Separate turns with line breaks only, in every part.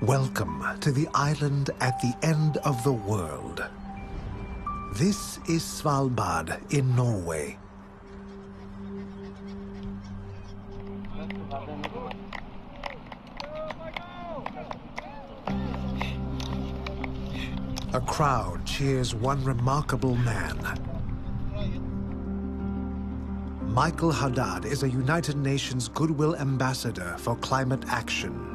Welcome to the island at the end of the world. This is Svalbard in Norway. A crowd cheers one remarkable man. Michael Haddad is a United Nations Goodwill Ambassador for climate action.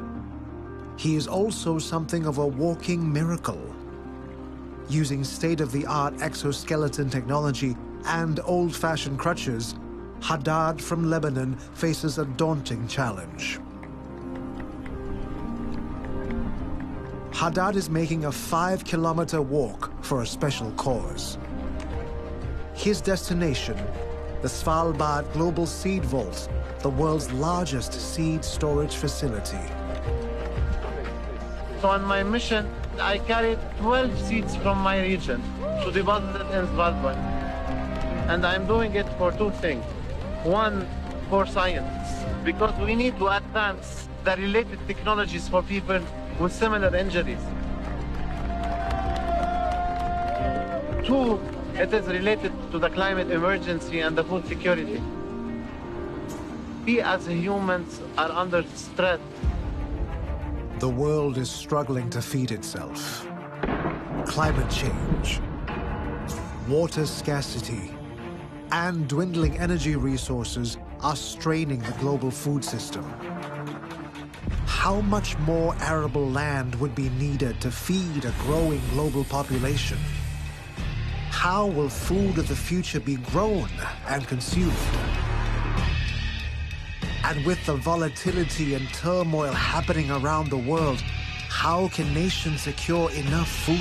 He is also something of a walking miracle. Using state-of-the-art exoskeleton technology and old-fashioned crutches, Haddad from Lebanon faces a daunting challenge. Haddad is making a 5-kilometer walk for a special cause. His destination, the Svalbard Global Seed Vault, the world's largest seed storage facility.
So on my mission, I carried 12 seeds from my region to deposit it in Svalbard. And I'm doing it for two things. One, for science, because we need to advance the related technologies for people with similar injuries. Two, it is related to the climate emergency and the food security. We as humans are under stress.
The world is struggling to feed itself. Climate change, water scarcity, and dwindling energy resources are straining the global food system. How much more arable land would be needed to feed a growing global population? How will food of the future be grown and consumed? And with the volatility and turmoil happening around the world, how can nations secure enough food?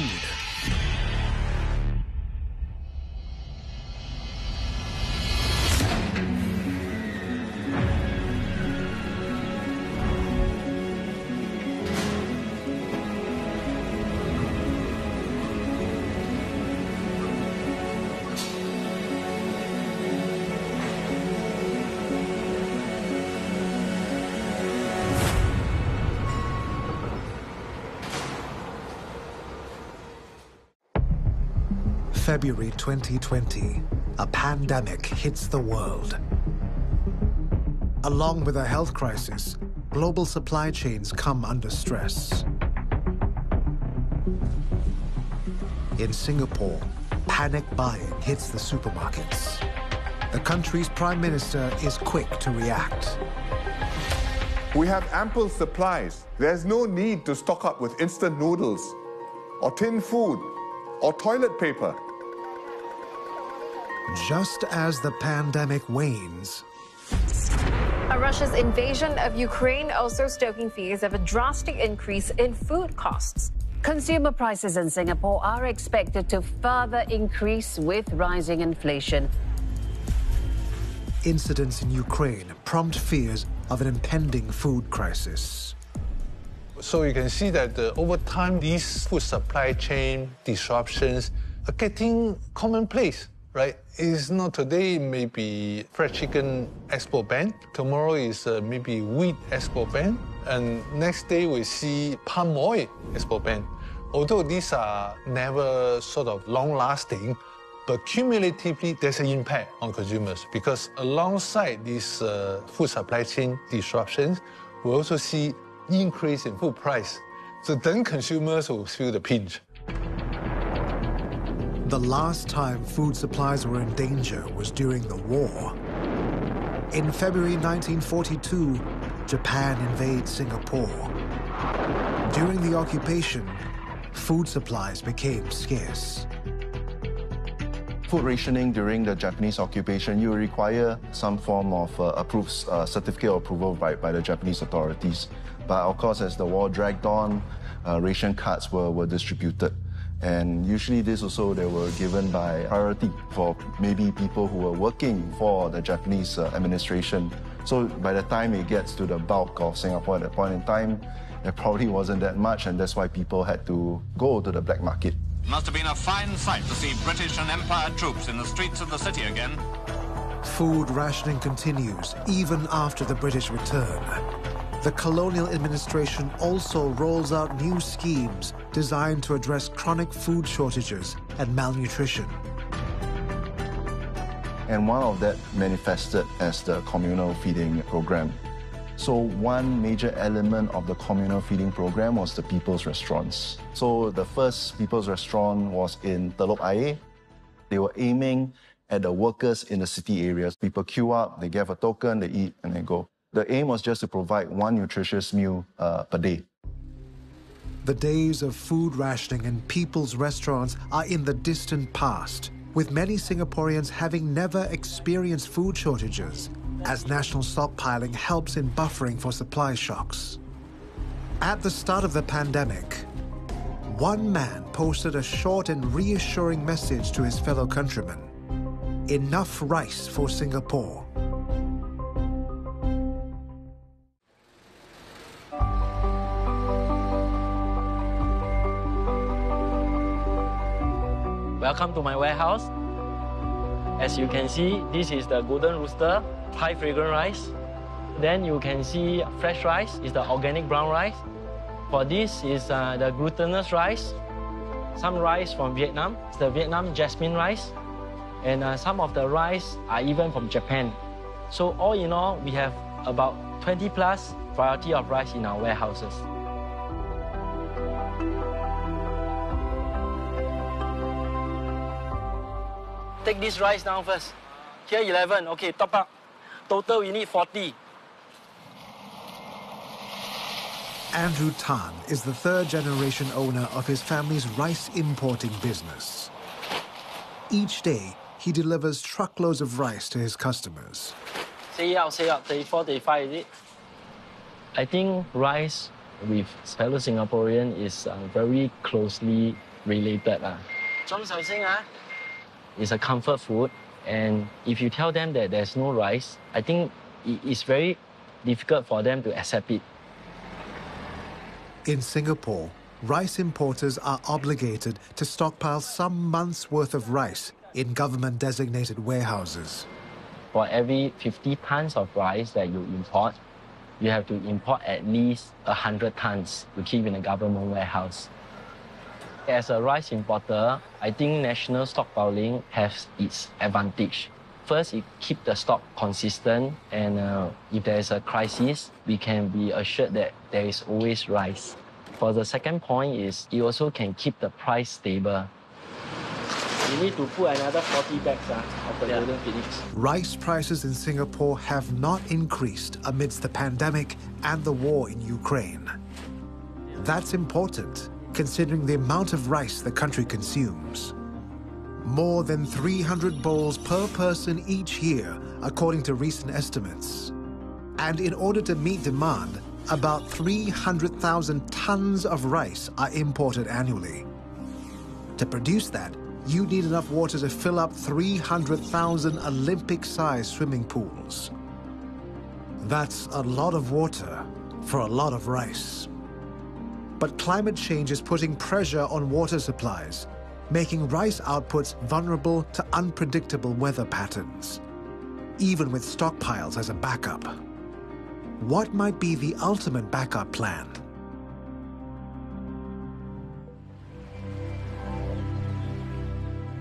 February 2020, a pandemic hits the world. Along with a health crisis, global supply chains come under stress. In Singapore, panic buying hits the supermarkets. The country's prime minister is quick to react.
We have ample supplies. There's no need to stock up with instant noodles, or tin food, or toilet paper.
Just as the pandemic wanes,
Russia's invasion of Ukraine also stoking fears of a drastic increase in food costs. Consumer prices in Singapore are expected to further increase with rising inflation.
Incidents in Ukraine prompt fears of an impending food crisis.
So you can see that over time, these food supply chain disruptions are getting commonplace, right? It's not today, maybe fresh chicken export ban. Tomorrow is maybe wheat export ban. And next day we see palm oil export ban. Although these are never sort of long-lasting, but cumulatively there's an impact on consumers because alongside these food supply chain disruptions, we also see increase in food price. So then consumers will feel the pinch.
The last time food supplies were in danger was during the war. In February 1942, Japan invades Singapore. During the occupation, food supplies became scarce.
Food rationing during the Japanese occupation, you require some form of approved certificate of approval by the Japanese authorities. But of course, as the war dragged on, ration cards were distributed. And usually this also, they were given by priority for maybe people who were working for the Japanese administration. So by the time it gets to the bulk of Singapore at that point in time, there probably wasn't that much, and that's why people had to go to the black market.
It must have been a fine sight to see British and Empire troops in the streets of the city again.
Food rationing continues even after the British return. the colonial administration also rolls out new schemes designed to address chronic food shortages and malnutrition.
And one of that manifested as the communal feeding program. So one major element of the communal feeding program was the people's restaurants. So the first people's restaurant was in Telok Ayer. They were aiming at the workers in the city areas. People queue up, they give a token, they eat, and they go. The aim was just to provide one nutritious meal per day.
The days of food rationing in people's restaurants are in the distant past, with many Singaporeans having never experienced food shortages, as national stockpiling helps in buffering for supply shocks. At the start of the pandemic, one man posted a short and reassuring message to his fellow countrymen: enough rice for Singapore.
Welcome to my warehouse. As you can see, this is the golden rooster, high fragrant rice. Then you can see fresh rice is the organic brown rice. For this is the glutinous rice. Some rice from Vietnam, it's the Vietnam jasmine rice. And some of the rice are even from Japan. So all in all, we have about 20 plus variety of rice in our warehouses. Take this rice down first. Here 11, okay, top up. Total we need 40.
Andrew Tan is the third-generation owner of his family's rice importing business. Each day, he delivers truckloads of rice to his customers.
Say out, 34, 35, is it? I think rice with fellow Singaporean is very closely related. It's a comfort food, and if you tell them that there's no rice, I think it's very difficult for them to accept it.
In Singapore, rice importers are obligated to stockpile some months' worth of rice in government-designated warehouses.
For every 50 tons of rice that you import, you have to import at least 100 tons to keep in a government warehouse. As a rice importer, I think national stockpiling has its advantage. First, it keeps the stock consistent, and if there is a crisis, we can be assured that there is always rice. For the second point is, it also can keep the price stable. You need to put another 40 bags of the golden Phoenix.
Rice prices in Singapore have not increased amidst the pandemic and the war in Ukraine. That's important, considering the amount of rice the country consumes. More than 300 bowls per person each year, according to recent estimates. And in order to meet demand, about 300,000 tons of rice are imported annually. To produce that, you need enough water to fill up 300,000 Olympic-sized swimming pools. That's a lot of water for a lot of rice. But climate change is putting pressure on water supplies, making rice outputs vulnerable to unpredictable weather patterns, even with stockpiles as a backup. What might be the ultimate backup plan?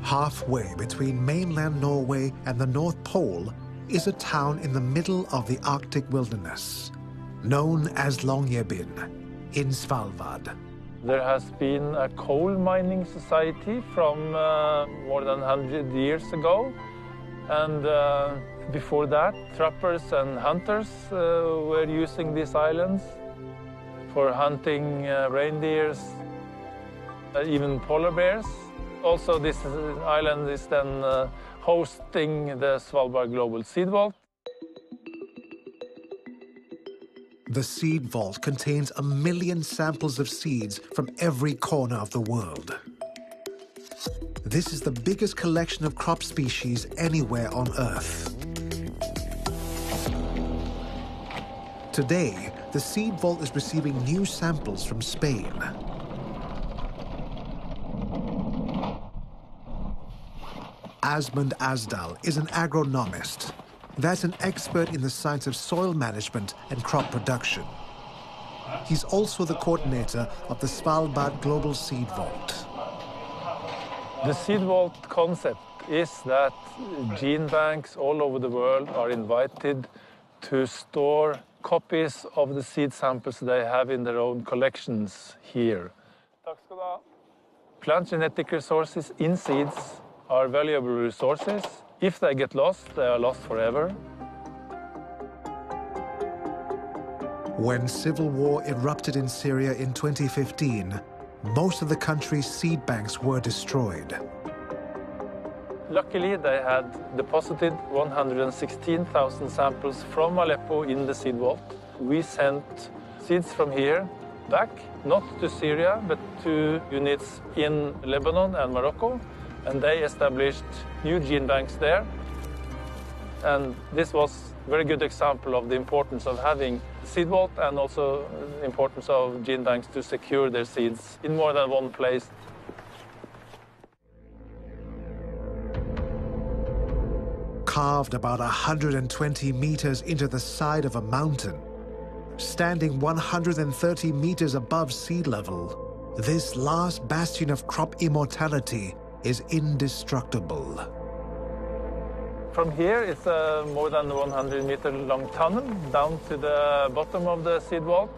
Halfway between mainland Norway and the North Pole is a town in the middle of the Arctic wilderness, known as Longyearbyen, in Svalbard.
There has been a coal mining society from more than 100 years ago. And before that, trappers and hunters were using these islands for hunting reindeers, even polar bears. Also, this island is then hosting the Svalbard Global Seed Vault.
The seed vault contains 1 million samples of seeds from every corner of the world. This is the biggest collection of crop species anywhere on Earth. Today, the seed vault is receiving new samples from Spain. Asmund Asdal is an agronomist. That's an expert in the science of soil management and crop production. He's also the coordinator of the Svalbard Global Seed Vault.
The seed vault concept is that gene banks all over the world are invited to store copies of the seed samples they have in their own collections here. Plant genetic resources in seeds are valuable resources. If they get lost, they are lost forever.
When civil war erupted in Syria in 2015, most of the country's seed banks were destroyed.
Luckily, they had deposited 116,000 samples from Aleppo in the seed vault. We sent seeds from here back, not to Syria, but to units in Lebanon and Morocco, and they established new gene banks there. And this was a very good example of the importance of having the seed vault and also the importance of gene banks to secure their seeds in more than one place.
Carved about 120 meters into the side of a mountain, standing 130 meters above sea level, this last bastion of crop immortality is indestructible.
From here, it's a more than 100-meter long tunnel down to the bottom of the seed vault.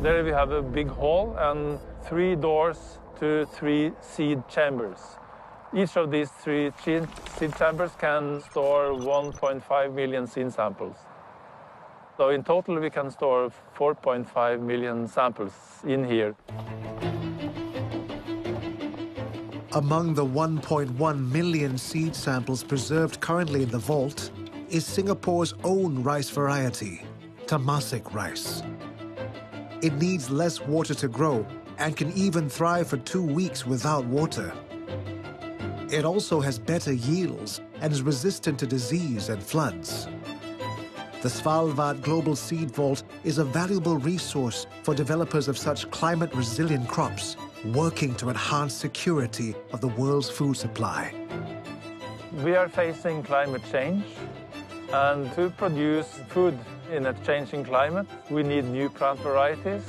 There we have a big hall and 3 doors to 3 seed chambers. Each of these 3 seed chambers can store 1.5 million seed samples. So in total, we can store 4.5 million samples in here.
Among the 1.1 million seed samples preserved currently in the vault is Singapore's own rice variety, Temasek Rice. It needs less water to grow and can even thrive for 2 weeks without water. It also has better yields and is resistant to disease and floods. The Svalbard Global Seed Vault is a valuable resource for developers of such climate-resilient crops, working to enhance security of the world's food supply.
We are facing climate change, and to produce food in a changing climate, we need new plant varieties,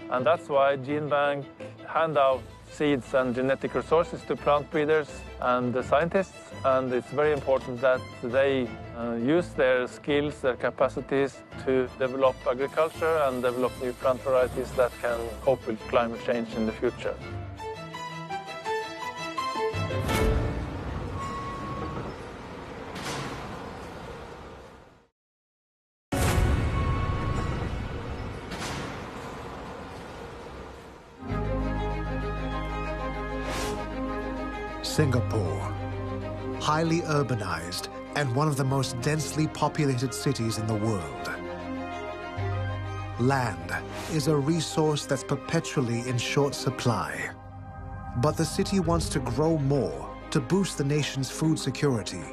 and that's why GeneBank hand out seeds and genetic resources to plant breeders and the scientists, and it's very important that they use their skills, their capacities to develop agriculture and develop new plant varieties that can cope with climate change in the future.
Singapore, highly urbanized and one of the most densely populated cities in the world. Land is a resource that's perpetually in short supply. But the city wants to grow more to boost the nation's food security.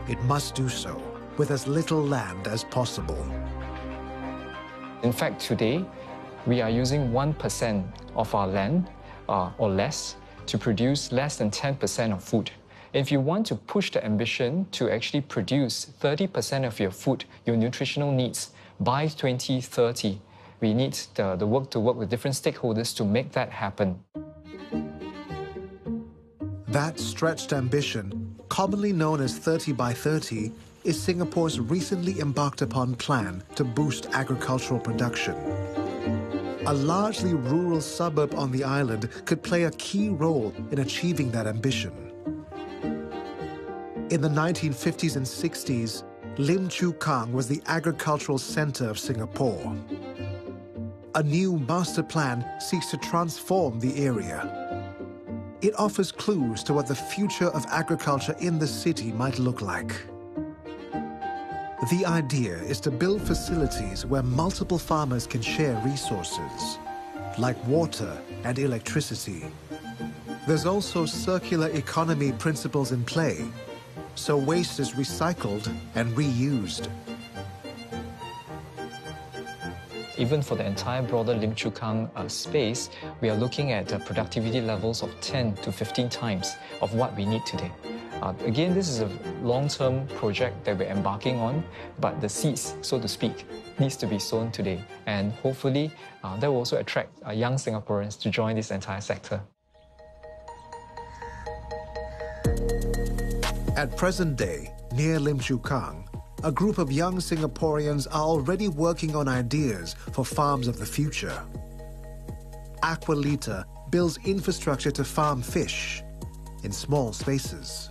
It must do so with as little land as possible.
In fact, today, we are using 1% of our land, or less, to produce less than 10% of food. If you want to push the ambition to actually produce 30% of your food, your nutritional needs, by 2030, we need the work to work with different stakeholders to make that happen.
That stretched ambition, commonly known as 30 by 30, is Singapore's recently embarked upon plan to boost agricultural production. A largely rural suburb on the island could play a key role in achieving that ambition. In the 1950s and 60s, Lim Chu Kang was the agricultural center of Singapore. A new master plan seeks to transform the area. It offers clues to what the future of agriculture in the city might look like. The idea is to build facilities where multiple farmers can share resources, like water and electricity. There's also circular economy principles in play, so waste is recycled and reused.
Even for the entire broader Lim Chu Kang space, we are looking at productivity levels of 10 to 15 times of what we need today. Again, this is a long-term project that we're embarking on, but the seeds, so to speak, needs to be sown today. And hopefully, that will also attract young Singaporeans to join this entire sector.
At present day, near Lim Chu Kang, a group of young Singaporeans are already working on ideas for farms of the future. Aqualita builds infrastructure to farm fish in small spaces.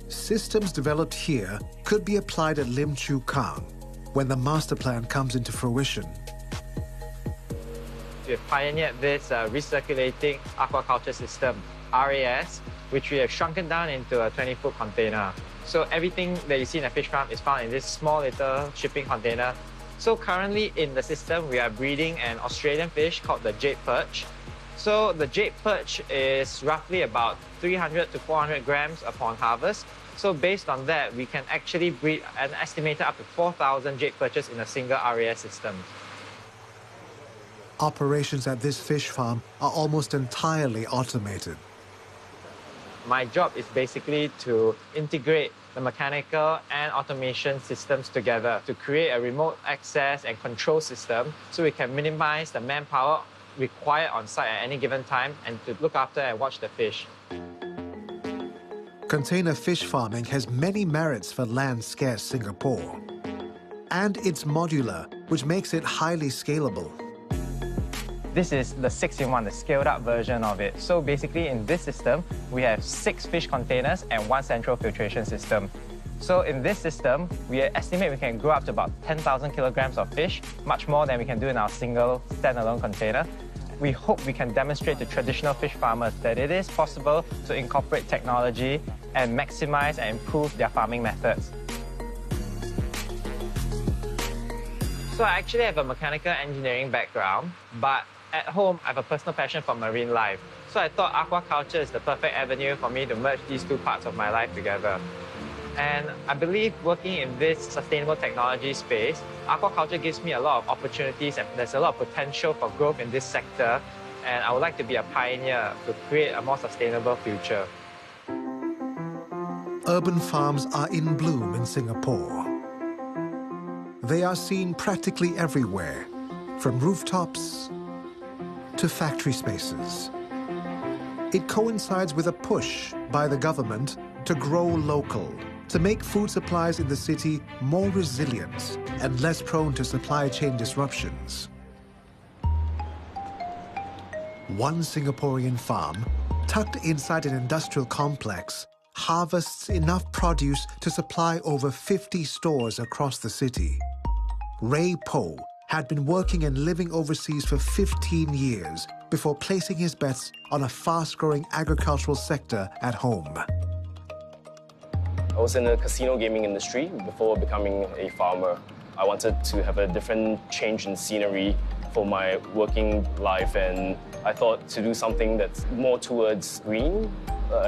Systems developed here could be applied at Lim Chu Kang when the master plan comes into fruition.
We have pioneered this recirculating aquaculture system, RAS, which we have shrunken down into a 20-foot container. So everything that you see in a fish farm is found in this small little shipping container. So currently in the system, we are breeding an Australian fish called the jade perch. So the jade perch is roughly about 300 to 400 grams upon harvest. So based on that, we can actually breed an estimated up to 4,000 jade perches in a single RAS system.
Operations at this fish farm are almost entirely automated.
My job is basically to integrate the mechanical and automation systems together to create a remote access and control system so we can minimize the manpower required on site at any given time and to look after and watch the fish.
Container fish farming has many merits for land-scarce Singapore. And it's modular, which makes it highly scalable.
This is the 6-in-1, the scaled-up version of it. So basically, in this system, we have 6 fish containers and 1 central filtration system. So in this system, we estimate we can grow up to about 10,000 kilograms of fish, much more than we can do in our single standalone container. We hope we can demonstrate to traditional fish farmers that it is possible to incorporate technology and maximize and improve their farming methods. So I actually have a mechanical engineering background, but at home I have a personal passion for marine life. So I thought aquaculture is the perfect avenue for me to merge these two parts of my life together. And I believe working in this sustainable technology space, aquaculture gives me a lot of opportunities and there's a lot of potential for growth in this sector. And I would like to be a pioneer to create a more sustainable future.
Urban farms are in bloom in Singapore. They are seen practically everywhere, from rooftops to factory spaces. It coincides with a push by the government to grow local, to make food supplies in the city more resilient and less prone to supply chain disruptions. One Singaporean farm, tucked inside an industrial complex, harvests enough produce to supply over 50 stores across the city. Ray Po had been working and living overseas for 15 years before placing his bets on a fast-growing agricultural sector at home.
I was in the casino gaming industry before becoming a farmer. I wanted to have a different change in scenery for my working life, and I thought to do something that's more towards green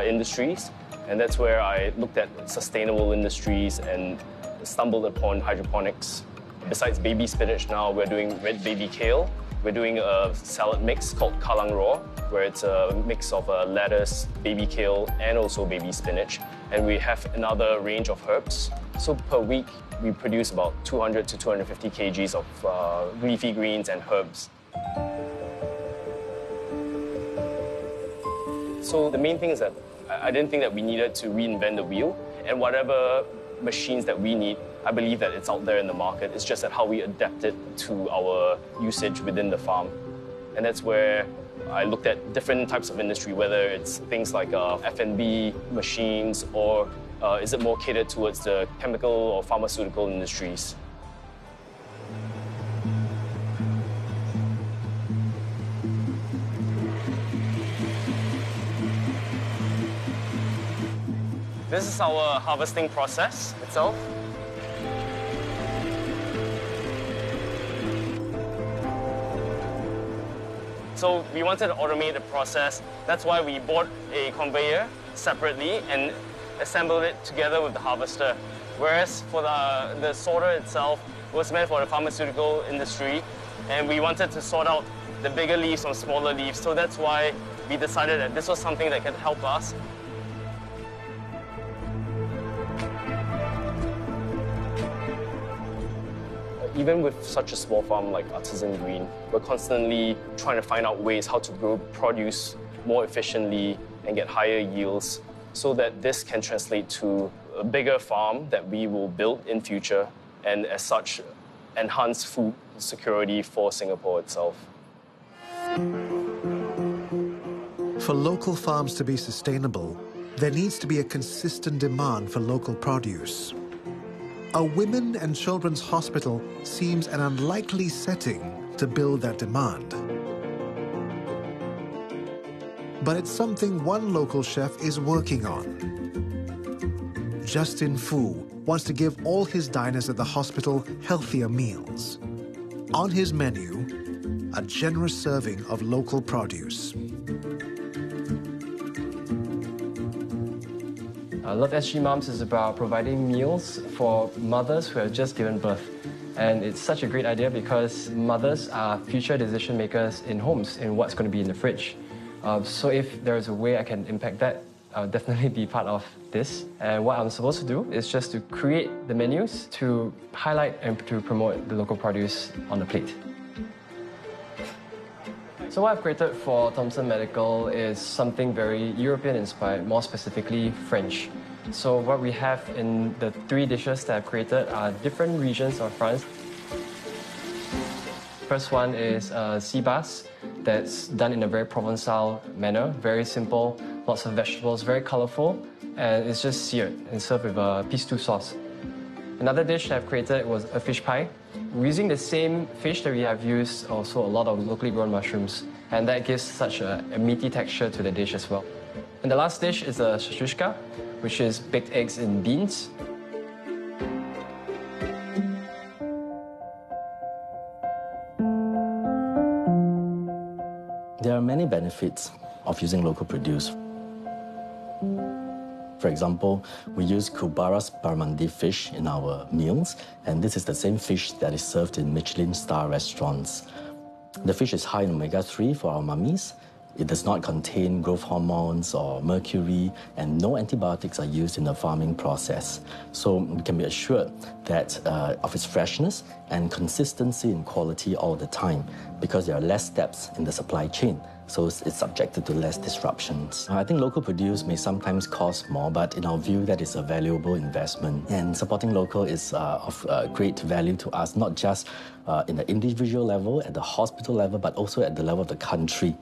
industries, and that's where I looked at sustainable industries and stumbled upon hydroponics. Besides baby spinach now, we're doing red baby kale. We're doing a salad mix called Kalang Raw, where it's a mix of lettuce, baby kale, and also baby spinach. And we have another range of herbs. So per week, we produce about 200 to 250 kgs of leafy greens and herbs. So the main thing is that I didn't think that we needed to reinvent the wheel. And whatever machines that we need, I believe that it's out there in the market. It's just that how we adapt it to our usage within the farm. And that's where I looked at different types of industry, whether it's things like F&B machines, or is it more catered towards the chemical or pharmaceutical industries. This is our harvesting process itself. So we wanted to automate the process. That's why we bought a conveyor separately and assembled it together with the harvester. Whereas for the sorter itself was meant for the pharmaceutical industry, and we wanted to sort out the bigger leaves from smaller leaves. So that's why we decided that this was something that could help us. Even with such a small farm like Artisan Green, we're constantly trying to find out ways how to grow produce more efficiently and get higher yields so that this can translate to a bigger farm that we will build in future and as such enhance food security for Singapore itself.
For local farms to be sustainable, there needs to be a consistent demand for local produce. A women and children's hospital seems an unlikely setting to build that demand. But it's something one local chef is working on. Justin Fu wants to give all his diners at the hospital healthier meals. On his menu, a generous serving of local produce.
Love SG Moms is about providing meals for mothers who have just given birth. And it's such a great idea because mothers are future decision makers in homes, in what's going to be in the fridge. So if there's a way I can impact that, I'll definitely be part of this. And what I'm supposed to do is just to create the menus to highlight and to promote the local produce on the plate. So what I've created for Thomson Medical is something very European-inspired, more specifically French. So what we have in the 3 dishes that I've created are different regions of France. First one is sea bass that's done in a very Provençal manner, very simple, lots of vegetables, very colorful, and it's just seared and served with a pistou sauce. Another dish that I've created was a fish pie. We're using the same fish that we have used also a lot of locally grown mushrooms, and that gives such a meaty texture to the dish as well. And the last dish is a shashushka, which is baked eggs in beans.
There are many benefits of using local produce. For example, we use Cubaras barramundi fish in our meals, and this is the same fish that is served in Michelin star restaurants. The fish is high in omega-3 for our mummies. It does not contain growth hormones or mercury, and no antibiotics are used in the farming process. So we can be assured that of its freshness and consistency in quality all the time, because there are less steps in the supply chain. So it's subjected to less disruptions. I think local produce may sometimes cost more, but in our view, that is a valuable investment. And supporting local is of great value to us, not just in the individual level, at the hospital level, but also at the level of the country.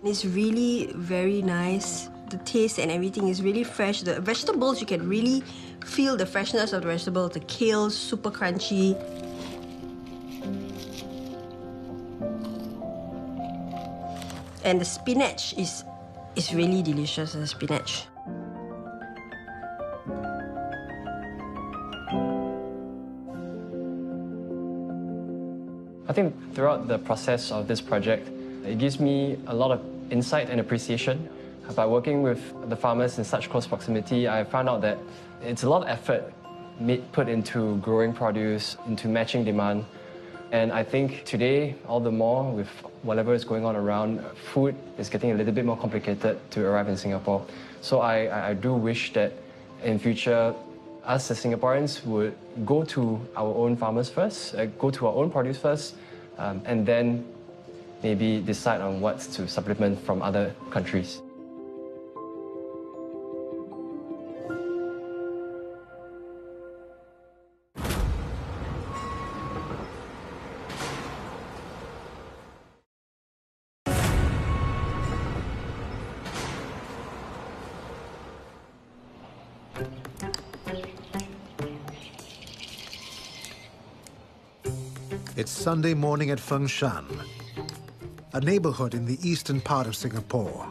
It's really very nice. The taste and everything is really fresh. The vegetables, you can really feel the freshness of the vegetables. The kale, super crunchy. And the spinach is really delicious, the spinach.
I think throughout the process of this project, it gives me a lot of insight and appreciation. By working with the farmers in such close proximity, I found out that it's a lot of effort put into growing produce, into matching demand. And I think today, all the more with whatever is going on around, food is getting a little bit more complicated to arrive in Singapore. So I do wish that in future, us as Singaporeans would go to our own farmers first, go to our own produce first, and then maybe decide on what to supplement from other countries.
It's Sunday morning at Fengshan, a neighborhood in the eastern part of Singapore.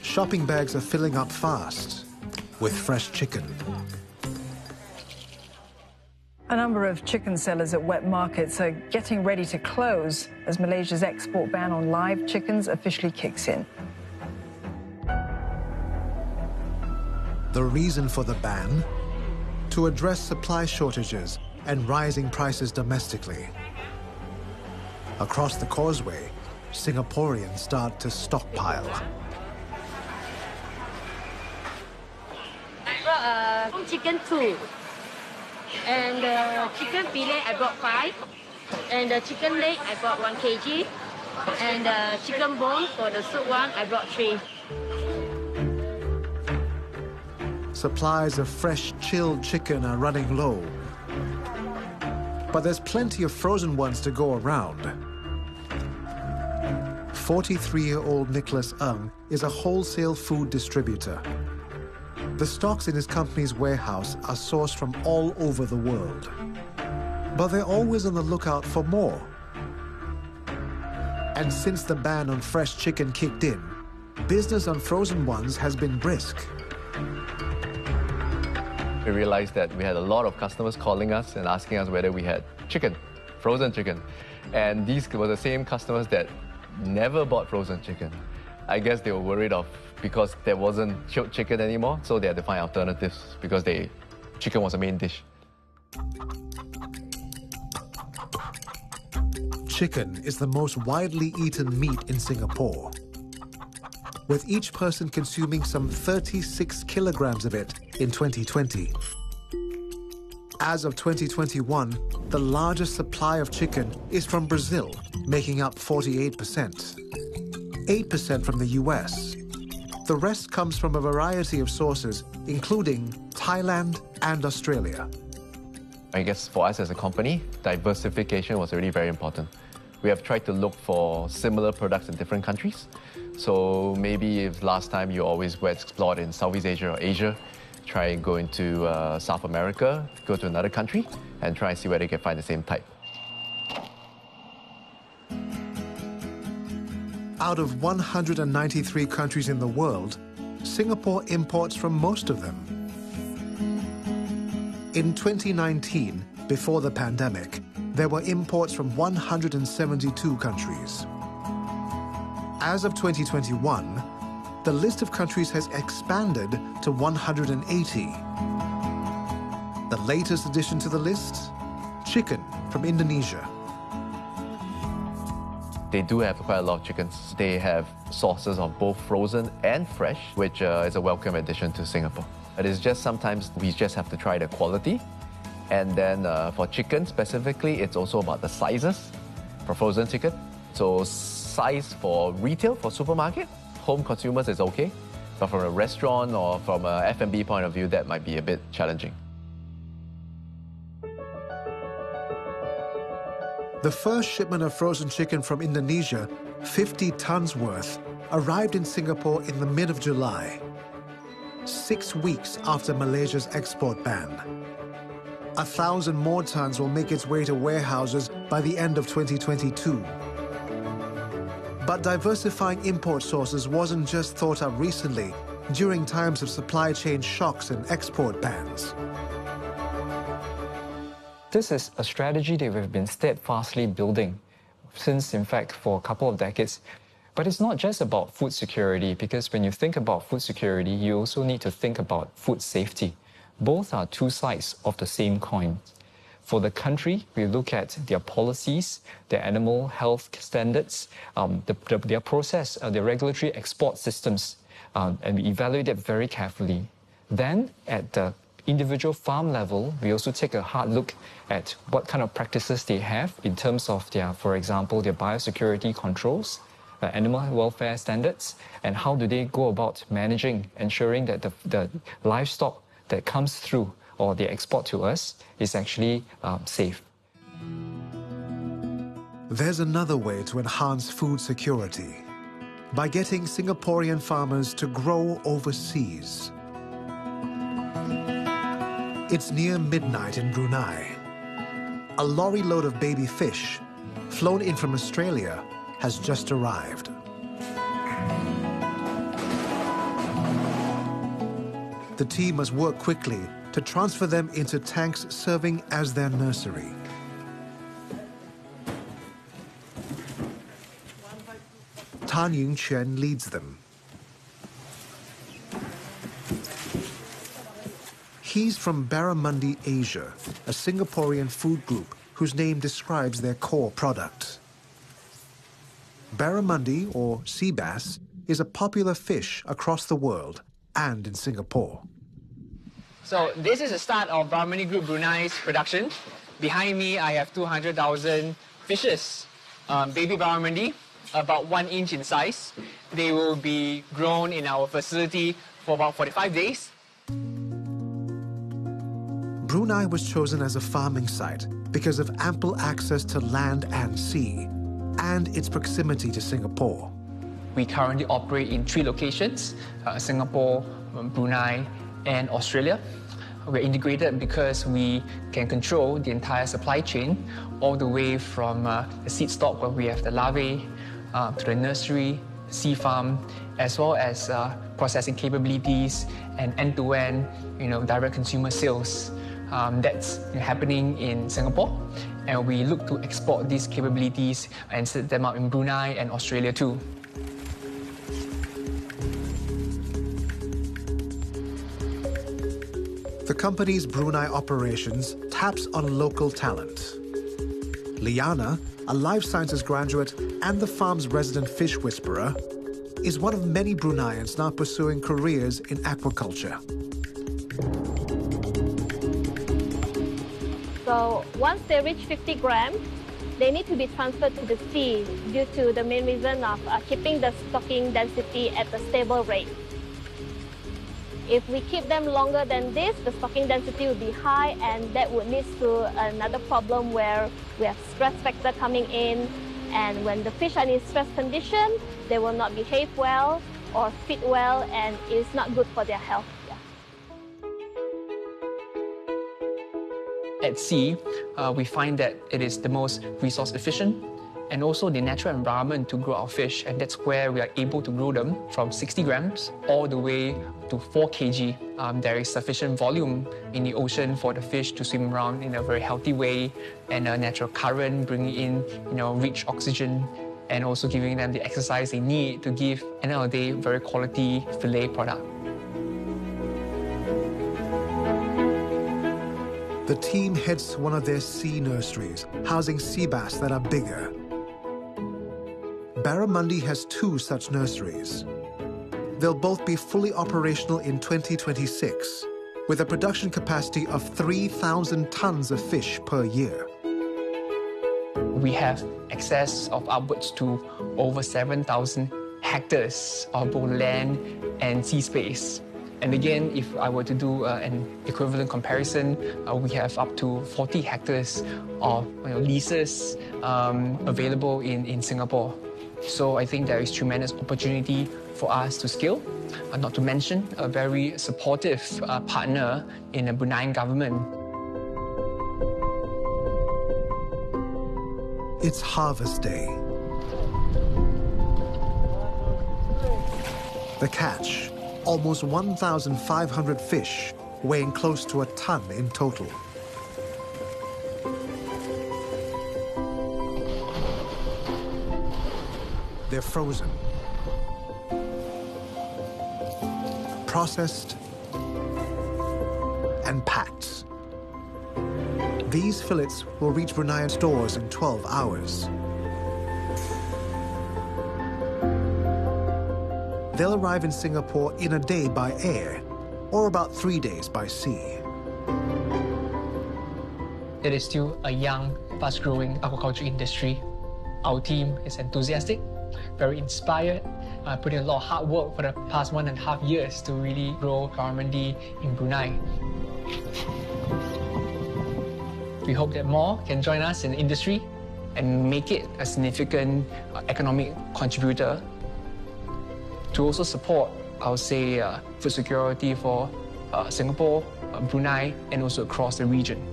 Shopping bags are filling up fast with fresh chicken.
A number of chicken sellers at wet markets are getting ready to close as Malaysia's export ban on live chickens officially kicks in.
The reason for the ban? To address supply shortages and rising prices domestically. Across the causeway, Singaporeans start to stockpile.
I brought chicken 2, and chicken fillet I brought 5, and the chicken leg I brought 1 kg, and chicken bone for the soup one I brought 3.
Supplies of fresh, chilled chicken are running low, but there's plenty of frozen ones to go around. 43-year-old Nicholas Ng is a wholesale food distributor. The stocks in his company's warehouse are sourced from all over the world, but they're always on the lookout for more. And since the ban on fresh chicken kicked in, business on frozen ones has been brisk.
We realized that we had a lot of customers calling us and asking us whether we had chicken, frozen chicken. And these were the same customers that never bought frozen chicken. I guess they were worried because there wasn't chilled chicken anymore, so they had to find alternatives because chicken was a main dish.
Chicken is the most widely eaten meat in Singapore, with each person consuming some 36 kilograms of it in 2020. As of 2021, the largest supply of chicken is from Brazil, making up 48%. 8% from the US. The rest comes from a variety of sources, including Thailand and Australia.
I guess for us as a company, diversification was really very important. We have tried to look for similar products in different countries. So maybe if last time you always were explored in Southeast Asia or Asia, try and go into South America, go to another country, and try and see whether you can find the same type.
Out of 193 countries in the world, Singapore imports from most of them. In 2019, before the pandemic, there were imports from 172 countries. As of 2021, the list of countries has expanded to 180. The latest addition to the list? Chicken from Indonesia.
They do have quite a lot of chickens. They have sources of both frozen and fresh, which is a welcome addition to Singapore. It is just sometimes we just have to try the quality. And then for chicken specifically, it's also about the sizes for frozen chicken. So size for retail, for supermarket, home consumers is okay. But from a restaurant or from a F&B point of view, that might be a bit challenging.
The first shipment of frozen chicken from Indonesia, 50 tons worth, arrived in Singapore in the mid of July, 6 weeks after Malaysia's export ban. 1,000 more tons will make its way to warehouses by the end of 2022. But diversifying import sources wasn't just thought of recently during times of supply chain shocks and export bans.
This is a strategy that we've been steadfastly building since, in fact, for a couple of decades. But it's not just about food security, because when you think about food security, you also need to think about food safety. Both are two sides of the same coin. For the country, we look at their policies, their animal health standards, their process, their regulatory export systems, and we evaluate it very carefully. Then, at the individual farm level, we also take a hard look at what kind of practices they have in terms of their, for example, their biosecurity controls, animal welfare standards, and how do they go about managing, ensuring that the livestock that comes through or they export to us is actually safe.
There's another way to enhance food security, by getting Singaporean farmers to grow overseas. It's near midnight in Brunei. A lorry load of baby fish, flown in from Australia, has just arrived. The team must work quickly to transfer them into tanks serving as their nursery. Tan Yingquan leads them. He's from Barramundi Asia, a Singaporean food group whose name describes their core product. Barramundi, or sea bass, is a popular fish across the world and in Singapore.
So this is the start of Barramundi Group Brunei's production. Behind me, I have 200,000 fishes, baby barramundi, about 1 inch in size. They will be grown in our facility for about 45 days.
Brunei was chosen as a farming site because of ample access to land and sea, and its proximity to Singapore.
We currently operate in 3 locations, Singapore, Brunei, and Australia. We're integrated because we can control the entire supply chain, all the way from the seed stock where we have the larvae, to the nursery, sea farm, as well as processing capabilities and end-to-end, direct consumer sales. That's happening in Singapore, and we look to export these capabilities and set them up in Brunei and Australia too.
The company's Brunei operations taps on local talent. Liana, a life sciences graduate and the farm's resident fish whisperer, is one of many Bruneians now pursuing careers in aquaculture.
So once they reach 50 grams, they need to be transferred to the sea due to the main reason of keeping the stocking density at a stable rate. If we keep them longer than this, the stocking density will be high, and that would lead to another problem where we have stress factor coming in, and when the fish are in stress condition, they will not behave well or feed well, and it's not good for their health.
At sea, we find that it is the most resource efficient and also the natural environment to grow our fish, and that's where we are able to grow them from 60 grams all the way to 4 kg. There is sufficient volume in the ocean for the fish to swim around in a very healthy way, and a natural current bringing in rich oxygen and also giving them the exercise they need to give, at the end of the day, very quality fillet product.
The team heads to one of their sea nurseries, housing sea bass that are bigger. Barramundi has 2 such nurseries. They'll both be fully operational in 2026, with a production capacity of 3,000 tons of fish per year.
We have access of upwards to over 7,000 hectares of both land and sea space. And again, if I were to do an equivalent comparison, we have up to 40 hectares of leases available in Singapore. So I think there is tremendous opportunity for us to scale, not to mention a very supportive partner in the Bruneian government.
It's harvest day. The catch, almost 1,500 fish, weighing close to a ton in total. They're frozen, processed, and packed. These fillets will reach Bruneian stores in 12 hours. They'll arrive in Singapore in a day by air, or about 3 days by sea.
It is still a young, fast-growing aquaculture industry. Our team is enthusiastic, very inspired, putting a lot of hard work for the past 1.5 years to really grow barramundi in Brunei. We hope that more can join us in the industry and make it a significant economic contributor to also support, I would say, food security for Singapore, Brunei, and also across the region.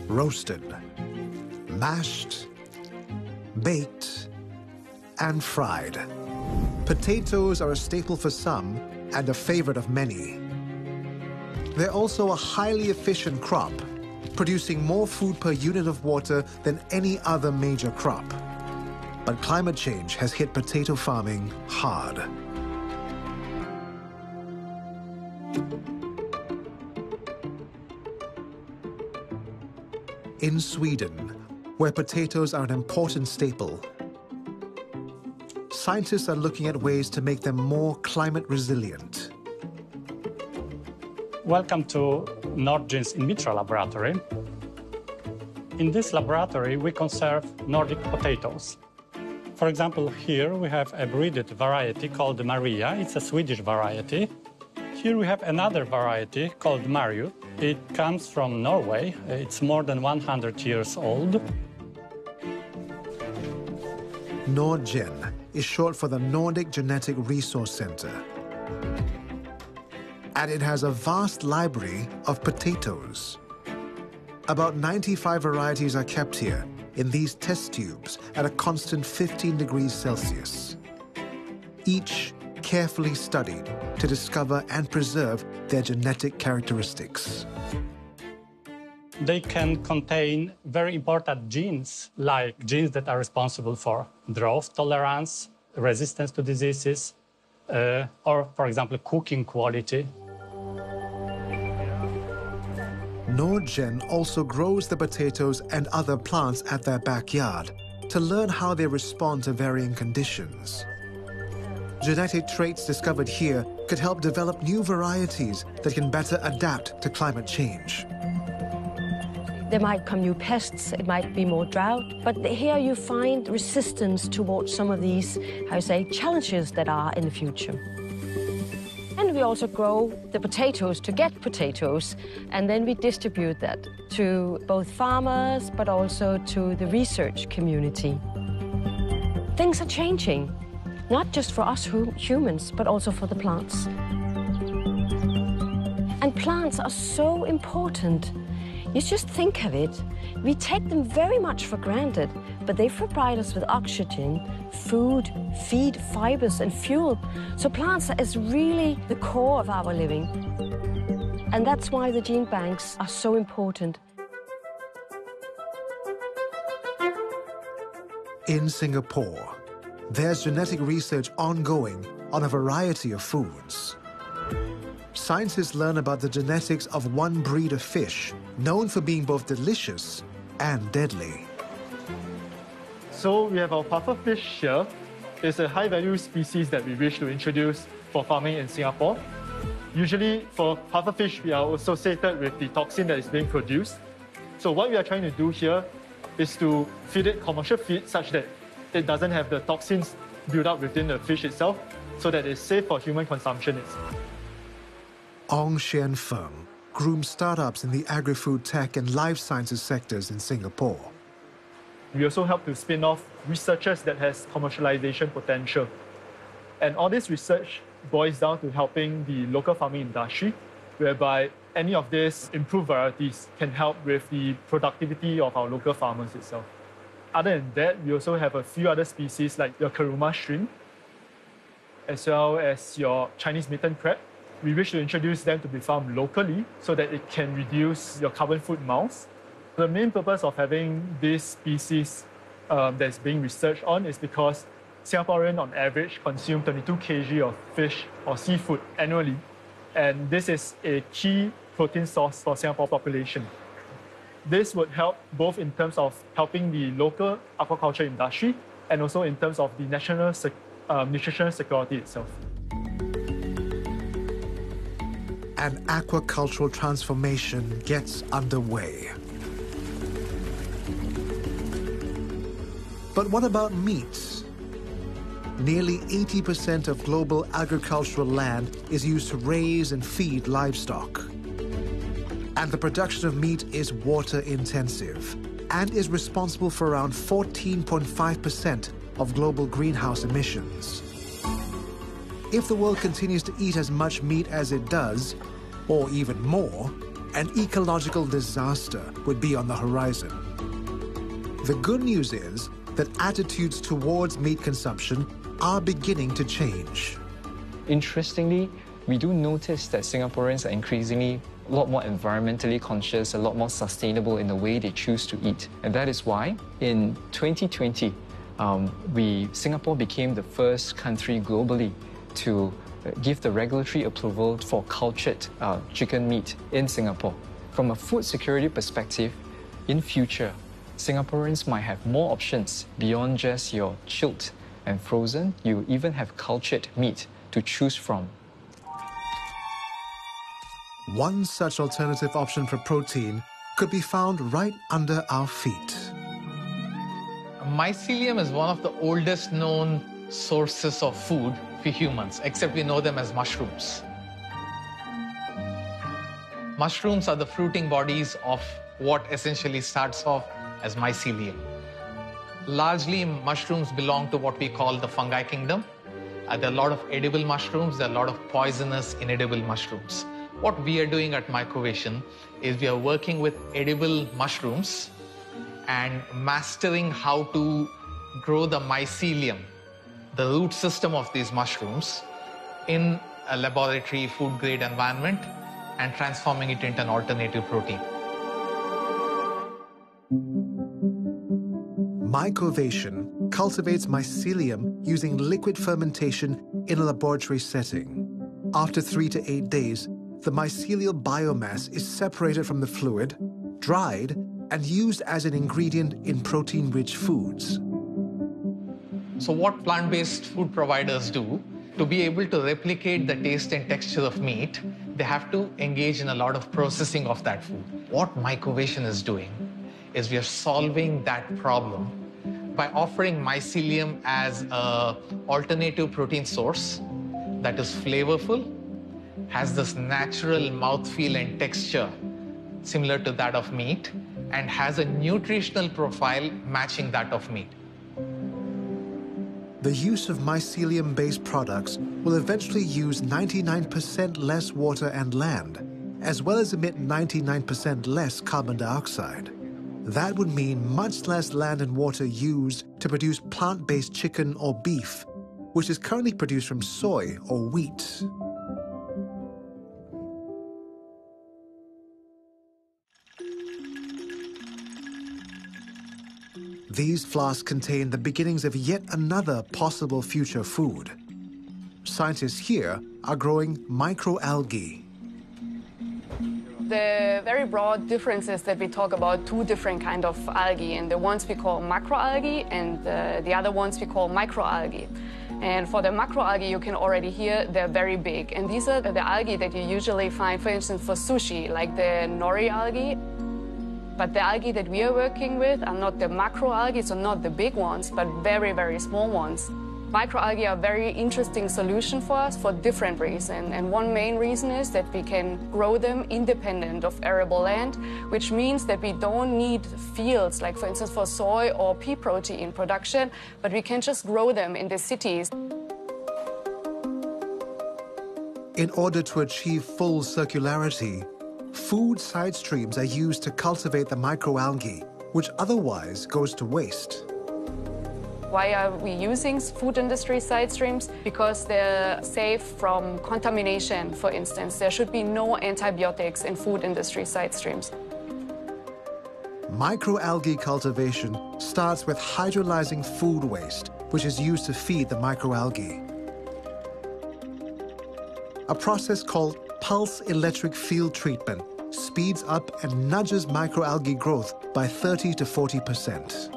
Roasted, mashed, baked, and fried. Potatoes are a staple for some and a favorite of many. They're also a highly efficient crop, producing more food per unit of water than any other major crop. But climate change has hit potato farming hard. In Sweden, where potatoes are an important staple, scientists are looking at ways to make them more climate resilient.
Welcome to Nordgen's in vitro laboratory. In this laboratory, we conserve Nordic potatoes. For example, here we have a breeded variety called Maria. It's a Swedish variety. Here we have another variety called Mariu. It comes from Norway. It's more than 100 years old.
Nordgen is short for the Nordic Genetic Resource Center. And it has a vast library of potatoes. About 95 varieties are kept here in these test tubes at a constant 15 degrees Celsius. Each carefully studied to discover and preserve their genetic characteristics.
They can contain very important genes, like genes that are responsible for drought tolerance, resistance to diseases, or, for example, cooking quality.
Nordgen also grows the potatoes and other plants at their backyard to learn how they respond to varying conditions. Genetic traits discovered here could help develop new varieties that can better adapt to climate change.
There might come new pests, it might be more drought, but here you find resistance towards some of these, challenges that are in the future. And we also grow the potatoes to get potatoes, and then we distribute that to both farmers, but also to the research community. Things are changing, not just for us humans, but also for the plants. And plants are so important. You just think of it. We take them very much for granted, but they provide us with oxygen, food, feed, fibers, and fuel. So plants is really the core of our living. And that's why the gene banks are so important.
In Singapore, there's genetic research ongoing on a variety of foods. Scientists learn about the genetics of one breed of fish, known for being both delicious and deadly.
So we have our pufferfish here. It's a high-value species that we wish to introduce for farming in Singapore. Usually for pufferfish, we are associated with the toxin that is being produced. So what we are trying to do here is to feed it commercial feed such that it doesn't have the toxins built up within the fish itself, so that it's safe for human consumption.
Ong Xian Feng grooms startups in the agri-food tech and life sciences sectors in Singapore.
We also help to spin off researchers that has commercialization potential. And all this research boils down to helping the local farming industry, whereby any of these improved varieties can help with the productivity of our local farmers itself. Other than that, we also have a few other species like your Karuma shrimp, as well as your Chinese mitten crab. We wish to introduce them to be farmed locally so that it can reduce your carbon footprints. The main purpose of having this species that's being researched on is because Singaporeans on average consume 22 kg of fish or seafood annually. And this is a key protein source for Singapore population. This would help both in terms of helping the local aquaculture industry and also in terms of the national nutritional security itself.
An aquacultural transformation gets underway. But what about meat? Nearly 80% of global agricultural land is used to raise and feed livestock. And the production of meat is water intensive and is responsible for around 14.5% of global greenhouse emissions. If the world continues to eat as much meat as it does, or even more, an ecological disaster would be on the horizon. The good news is that attitudes towards meat consumption are beginning to change.
Interestingly, we do notice that Singaporeans are increasingly a lot more environmentally conscious, a lot more sustainable in the way they choose to eat. And that is why in 2020, Singapore became the first country globally to give the regulatory approval for cultured chicken meat in Singapore. From a food security perspective, in future, Singaporeans might have more options beyond just your chilled and frozen. You even have cultured meat to choose from.
One such alternative option for protein could be found right under our feet.
Mycelium is one of the oldest known sources of food for humans, except we know them as mushrooms. Mushrooms are the fruiting bodies of what essentially starts off as mycelium. Largely, mushrooms belong to what we call the fungi kingdom. There are a lot of edible mushrooms, there are a lot of poisonous, inedible mushrooms. What we are doing at Mycovation is we are working with edible mushrooms and mastering how to grow the mycelium, the root system of these mushrooms, in a laboratory food-grade environment and transforming it into an alternative protein.
Mycovation cultivates mycelium using liquid fermentation in a laboratory setting. After 3 to 8 days, the mycelial biomass is separated from the fluid, dried, and used as an ingredient in protein-rich foods.
So what plant-based food providers do, to be able to replicate the taste and texture of meat, they have to engage in a lot of processing of that food. What Mycovation is doing is we are solving that problem by offering mycelium as an alternative protein source that is flavorful, has this natural mouthfeel and texture similar to that of meat, and has a nutritional profile matching that of meat.
The use of mycelium-based products will eventually use 99% less water and land, as well as emit 99% less carbon dioxide. That would mean much less land and water used to produce plant-based chicken or beef, which is currently produced from soy or wheat. These flasks contain the beginnings of yet another possible future food. Scientists here are growing microalgae.
The very broad difference is that we talk about two different kinds of algae, and the ones we call macroalgae and the other ones we call microalgae. And for the macroalgae, you can already hear they're very big. And these are the algae that you usually find, for instance, for sushi, like the nori algae. But the algae that we are working with are not the macroalgae, so not the big ones, but very, very small ones. Microalgae are a very interesting solution for us for different reasons. And one main reason is that we can grow them independent of arable land, which means that we don't need fields, like for instance for soy or pea protein production, but we can just grow them in the cities.
In order to achieve full circularity, food side streams are used to cultivate the microalgae, which otherwise goes to waste.
Why are we using food industry side streams? Because they're safe from contamination, for instance. There should be no antibiotics in food industry side streams.
Microalgae cultivation starts with hydrolyzing food waste, which is used to feed the microalgae. A process called pulse electric field treatment speeds up and nudges microalgae growth by 30 to 40%.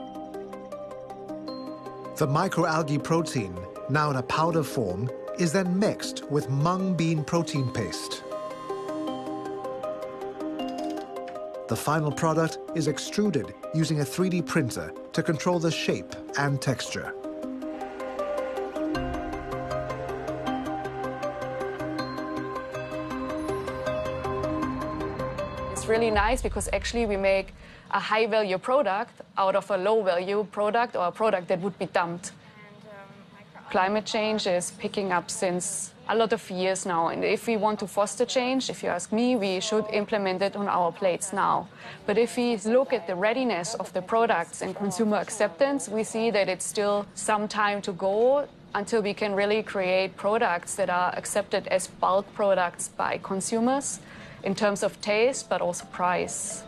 The microalgae protein, now in a powder form, is then mixed with mung bean protein paste. The final product is extruded using a 3D printer to control the shape and texture.
It's really nice because actually we make a high-value product out of a low-value product or a product that would be dumped. Climate change is picking up since a lot of years now. And if we want to foster change, if you ask me, we should implement it on our plates now. But if we look at the readiness of the products and consumer acceptance, we see that it's still some time to go until we can really create products that are accepted as bulk products by consumers in terms of taste, but also price.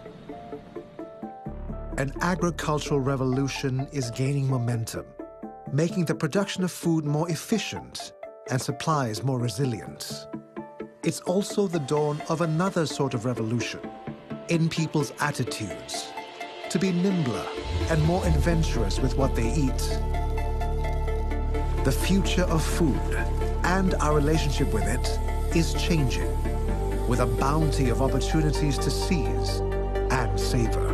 An agricultural revolution is gaining momentum, making the production of food more efficient and supplies more resilient. It's also the dawn of another sort of revolution in people's attitudes, to be nimbler and more adventurous with what they eat. The future of food and our relationship with it is changing, with a bounty of opportunities to seize and savor.